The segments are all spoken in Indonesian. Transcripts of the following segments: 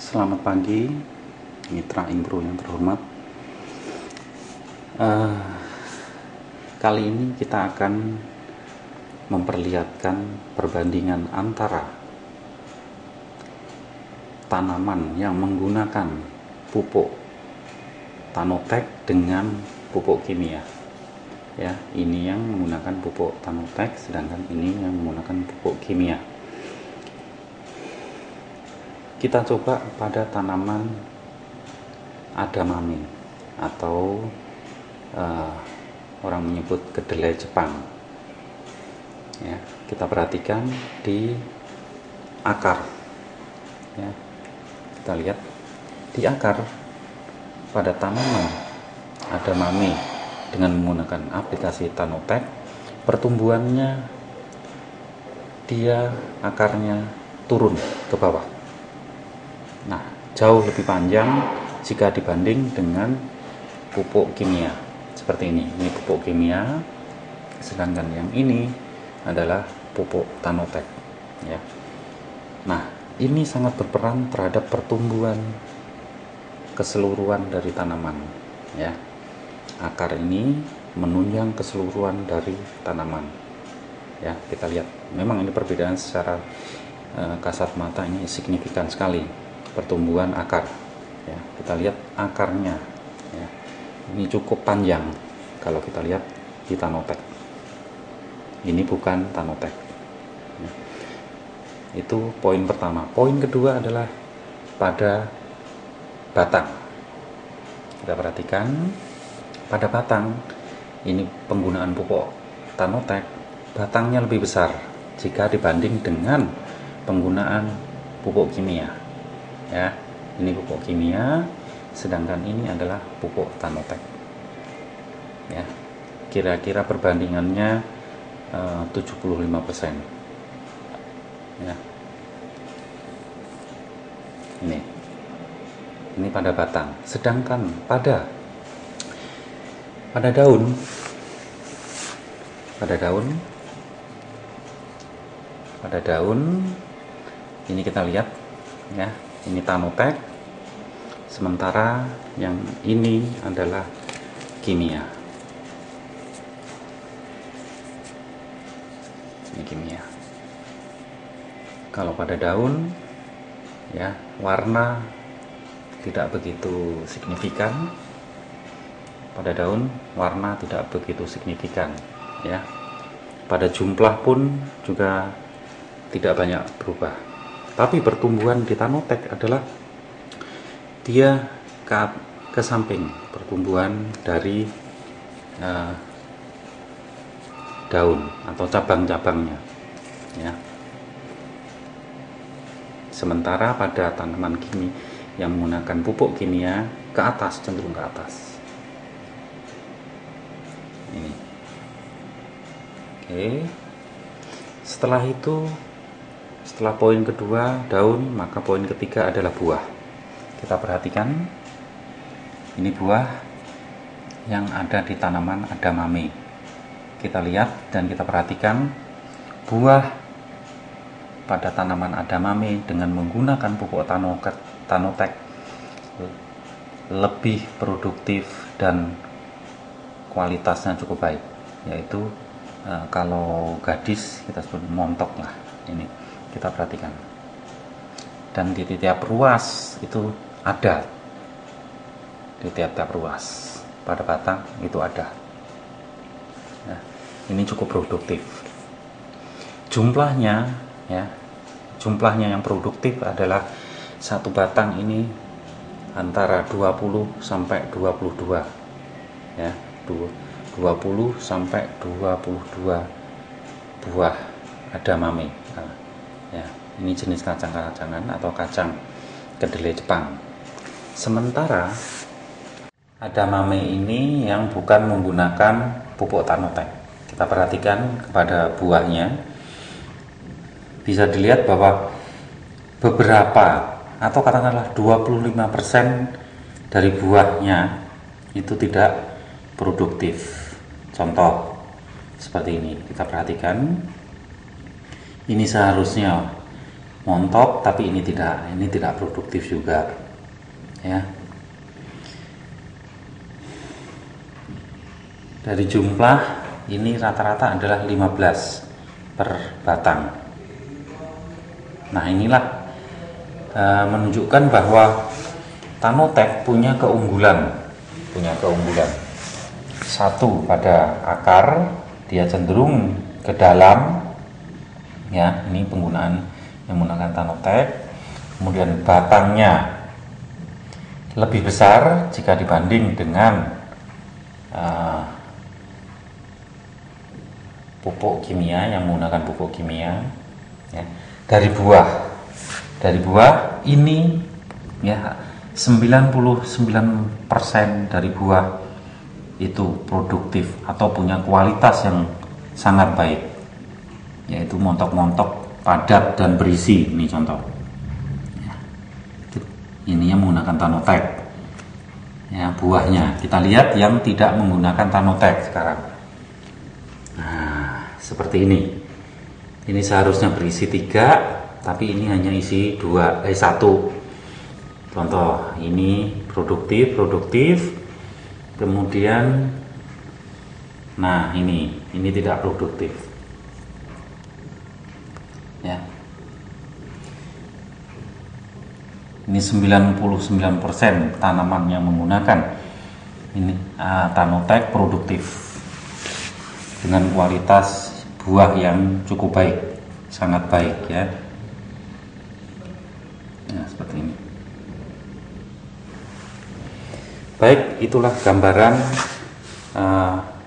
Selamat pagi, mitra Impro yang terhormat. Kali ini kita akan memperlihatkan perbandingan antara tanaman yang menggunakan pupuk Tanotex dengan pupuk kimia. Ya, ini yang menggunakan pupuk Tanotex, sedangkan ini yang menggunakan pupuk kimia. Kita coba pada tanaman edamame atau orang menyebut kedelai Jepang. Ya, kita perhatikan di akar. Ya, kita lihat di akar pada tanaman edamame dengan menggunakan aplikasi Tanotex, pertumbuhannya akarnya turun ke bawah. Nah, jauh lebih panjang jika dibanding dengan pupuk kimia seperti ini. Ini pupuk kimia, sedangkan yang ini adalah pupuk Tanotex. Ya. Nah, ini sangat berperan terhadap pertumbuhan keseluruhan dari tanaman. Ya, akar ini menunjang keseluruhan dari tanaman. Ya, kita lihat, memang ini perbedaan secara kasat mata ini signifikan sekali. Pertumbuhan akar, ya, kita lihat akarnya, ya, ini cukup panjang kalau kita lihat di Tanotex. Ini bukan Tanotex, ya. Itu poin pertama. Poin kedua adalah pada batang. Kita perhatikan pada batang, ini penggunaan pupuk Tanotex, batangnya lebih besar jika dibanding dengan penggunaan pupuk kimia. Ya, ini pupuk kimia, sedangkan ini adalah pupuk Tanotex. Ya, kira-kira perbandingannya 75%. Ya, ini pada batang, sedangkan pada daun, ini kita lihat, ya. Ini Tanotex, sementara yang ini adalah kimia. Ini kimia. Kalau pada daun, ya, warna tidak begitu signifikan. Pada daun warna tidak begitu signifikan, ya. Pada jumlah pun juga tidak banyak berubah. Tapi pertumbuhan di Tanotex adalah dia ke samping, pertumbuhan dari daun atau cabang-cabangnya, ya. Sementara pada tanaman kimia yang menggunakan pupuk kimia, ke atas, cenderung ke atas. Ini. Oke. Setelah poin kedua daun, maka poin ketiga adalah buah. Kita perhatikan, ini buah yang ada di tanaman edamame. Kita lihat dan kita perhatikan buah pada tanaman edamame dengan menggunakan pupuk Tanotex lebih produktif dan kualitasnya cukup baik, yaitu kalau gadis kita sebut montok lah. Ini kita perhatikan, dan di tiap ruas itu ada, di tiap ruas pada batang itu ada. Nah, ini cukup produktif. Jumlahnya yang produktif adalah satu batang ini antara 20 sampai 22, ya, 20 sampai 22 buah edamame. Ya, ini jenis kacang-kacangan atau kacang kedelai Jepang. Sementara edamame ini yang bukan menggunakan pupuk Tanotex. Kita perhatikan kepada buahnya, bisa dilihat bahwa beberapa atau katakanlah 25% dari buahnya itu tidak produktif. Contoh seperti ini, kita perhatikan. Ini seharusnya montok, tapi ini tidak produktif juga ya. Dari jumlah ini rata-rata adalah 15 per batang. Nah, inilah menunjukkan bahwa Tanotech punya keunggulan. Satu, pada akar dia cenderung ke dalam ya, ini penggunaan yang menggunakan Tanotech. Kemudian batangnya lebih besar jika dibanding dengan pupuk kimia yang menggunakan pupuk kimia ya. Dari buah ini ya, 99% dari buah itu produktif atau punya kualitas yang sangat baik, yaitu montok-montok, padat dan berisi. Ini contoh ya. Ini yang menggunakan Tanotech ya, buahnya. Kita lihat yang tidak menggunakan Tanotech sekarang. Nah, seperti ini. Ini seharusnya berisi 3, tapi ini hanya isi 1. Contoh, ini produktif. Kemudian nah, ini tidak produktif. Ya. Ini 99% tanaman yang menggunakan ini Tanotech produktif dengan kualitas buah yang cukup baik, sangat baik ya. Nah, seperti ini. Baik, itulah gambaran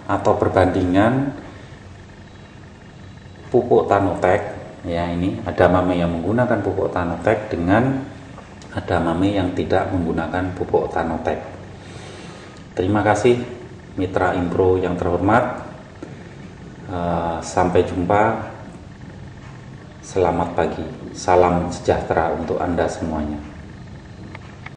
atau perbandingan pupuk Tanotech ya. Ini ada mame yang menggunakan pupuk Tanotech dengan ada mame yang tidak menggunakan pupuk Tanotech. Terima kasih mitra Impro yang terhormat. Sampai jumpa. Selamat pagi. Salam sejahtera untuk Anda semuanya.